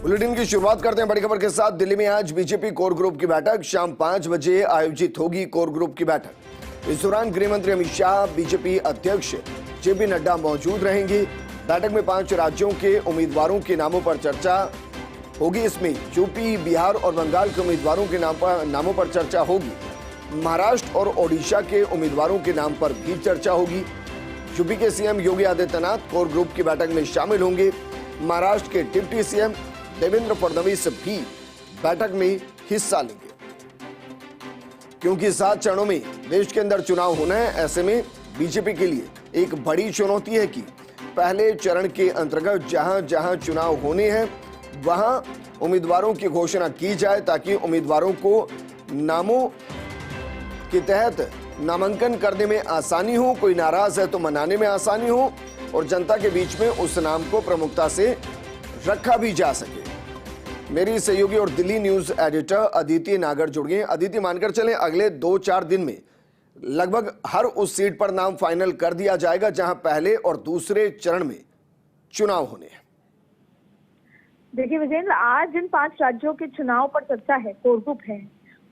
Bulletin की शुरुआत करते हैं बड़ी खबर के साथ। दिल्ली में आज बीजेपी कोर ग्रुप की बैठक शाम 5 बजे आयोजित होगी। कोर ग्रुप की बैठक इस दौरान गृह मंत्री अमित शाह, बीजेपी अध्यक्ष जेपी नड्डा मौजूद रहेंगे। बैठक में 5 राज्यों के उम्मीदवारों के नामों पर चर्चा होगी। इसमें यूपी, बिहार और बंगाल के उम्मीदवारों के नामों पर चर्चा होगी। महाराष्ट्र और ओडिशा के उम्मीदवारों के नाम पर भी चर्चा होगी। यूपी के CM Yogi Adityanath core group की बैठक में शामिल होंगे। महाराष्ट्र के डिप्टी सीएम देवेंद्र फडणवीस भी बैठक में हिस्सा लेंगे। क्योंकि 7 चरणों में देश के अंदर चुनाव होना है, ऐसे में बीजेपी के लिए एक बड़ी चुनौती है कि पहले चरण के अंतर्गत जहां जहां चुनाव होने हैं वहां उम्मीदवारों की घोषणा की जाए, ताकि उम्मीदवारों को नामों के तहत नामांकन करने में आसानी हो, कोई नाराज है तो मनाने में आसानी हो और जनता के बीच में उस नाम को प्रमुखता से रखा भी जा सके। मेरी सहयोगी और दिल्ली न्यूज एडिटर अदिति नागर जुड़ गए। अदिति, मानकर चलें अगले 2-4 दिन में लगभग हर उस सीट पर नाम फाइनल कर दिया जाएगा जहां पहले और दूसरे चरण में चुनाव होने हैं। देखिए विजेंद्र, आज जिन 5 राज्यों के चुनाव पर चर्चा है, कोर ग्रुप है,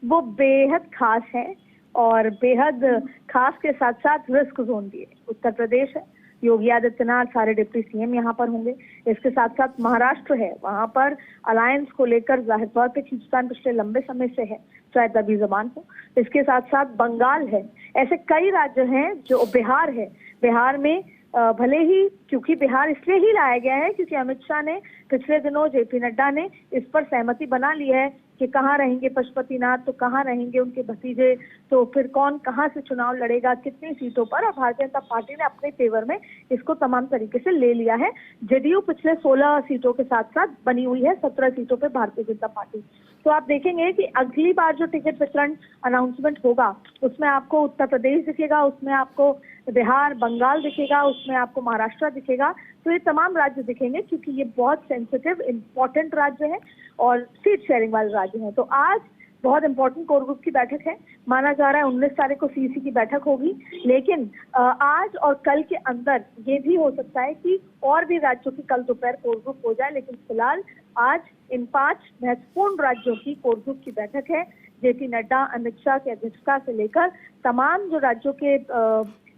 वो बेहद खास है और बेहद खास के साथ साथ रिस्क जोन भी है। उत्तर प्रदेश है, योगी आदित्यनाथ सारे डिप्टी सीएम यहाँ पर होंगे। इसके साथ साथ महाराष्ट्र है, वहां पर अलायंस को लेकर जाहिर तौर पे खींचतान पिछले लंबे समय से है, चाहे दबी जबान हो। इसके साथ साथ बंगाल है, ऐसे कई राज्य हैं। जो बिहार है, बिहार में भले ही, क्योंकि बिहार इसलिए ही लाया गया है क्योंकि अमित शाह ने पिछले दिनों, जेपी नड्डा ने इस पर सहमति बना ली है कि कहाँ रहेंगे पशुपतिनाथ, तो कहाँ रहेंगे उनके भतीजे, तो फिर कौन कहाँ से चुनाव लड़ेगा, कितनी सीटों पर। और भारतीय जनता पार्टी ने अपने फेवर में इसको तमाम तरीके से ले लिया है। जेडीयू पिछले 16 सीटों के साथ साथ बनी हुई है 17 सीटों पे भारतीय जनता पार्टी। तो आप देखेंगे कि अगली बार जो टिकट वितरण अनाउंसमेंट होगा उसमें आपको उत्तर प्रदेश दिखेगा, उसमें आपको बिहार, बंगाल दिखेगा, उसमें आपको महाराष्ट्र दिखेगा। तो ये तमाम राज्य दिखेंगे क्योंकि ये बहुत सेंसिटिव, इंपॉर्टेंट राज्य है और सीट शेयरिंग वाले राज्य हैं। तो आज बहुत इंपॉर्टेंट कोर ग्रुप की बैठक है। माना जा रहा है 19 तारीख को सीईसी की बैठक होगी, लेकिन आज और कल के अंदर ये भी हो सकता है कि और भी राज्यों की कल दोपहर कोर ग्रुप हो जाए। लेकिन फिलहाल आज इन 5 महत्वपूर्ण राज्यों की कोर ग्रुप की बैठक है। जेपी नड्डा, अमित शाह की अध्यक्षता से लेकर तमाम जो राज्यों के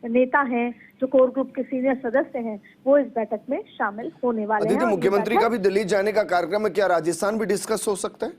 नेता हैं, जो कोर ग्रुप के सीनियर सदस्य हैं, वो इस बैठक में शामिल होने वाले हैं। मुख्यमंत्री का भी दिल्ली जाने का कार्यक्रम है, क्या राजस्थान भी डिस्कस हो सकता है?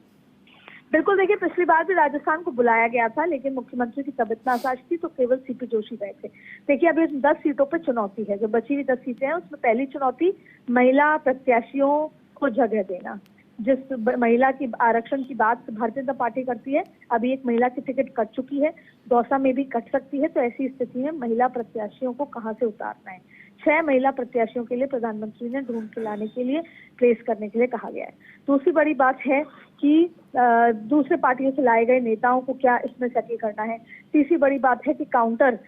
बिल्कुल, देखिए पिछली बार भी राजस्थान को बुलाया गया था, लेकिन मुख्यमंत्री की तबीयत नासाज थी तो केवल सीपी जोशी गए थे। देखिए अभी 10 सीटों पर चुनौती है। जो बची हुई 10 सीटें हैं उसमें पहली चुनौती महिला प्रत्याशियों को जगह देना। जिस महिला की आरक्षण की बात भारतीय जनता पार्टी करती है, अभी एक महिला की टिकट कट चुकी है, दौसा में भी कट सकती है। तो ऐसी स्थिति में महिला प्रत्याशियों को कहां से उतारना है? 6 महिला प्रत्याशियों के लिए प्रधानमंत्री ने ढूंढ के लाने के लिए प्लेस करने के लिए कहा गया है। दूसरी बड़ी बात है कि दूसरे पार्टियों से लाए गए नेताओं को क्या इसमें सेटल करना है। तीसरी बड़ी बात है कि काउंटर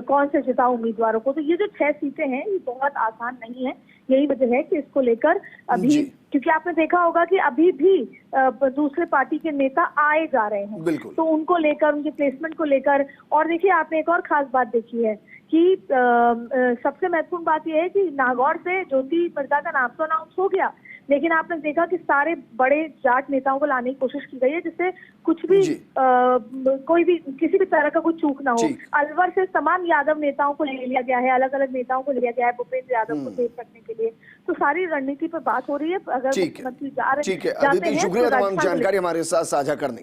कौन से जिताओ उम्मीदवारों को। तो ये जो 6 सीटें हैं ये बहुत आसान नहीं है। यही वजह है कि इसको लेकर अभी, क्योंकि आपने देखा होगा कि अभी भी दूसरे पार्टी के नेता आए जा रहे हैं, तो उनको लेकर, उनके प्लेसमेंट को लेकर। और देखिए आपने एक और खास बात देखी है कि सबसे महत्वपूर्ण बात यह है कि नागौर से ज्योति मिर्जा का नाम तो अनाउंस हो गया, लेकिन आपने देखा कि सारे बड़े जाट नेताओं को लाने की कोशिश की गई है, जिससे कुछ भी कोई भी किसी भी तरह का कोई चूक ना हो। अलवर से तमाम यादव नेताओं को ले लिया गया है, अलग अलग नेताओं को लिया गया है भूपेंद्र यादव को सेव करने के लिए। तो सारी रणनीति पर बात हो रही है। अगर मुख्यमंत्री जा रहे हैं, शुक्रिया तमाम जानकारी हमारे साथ साझा करने।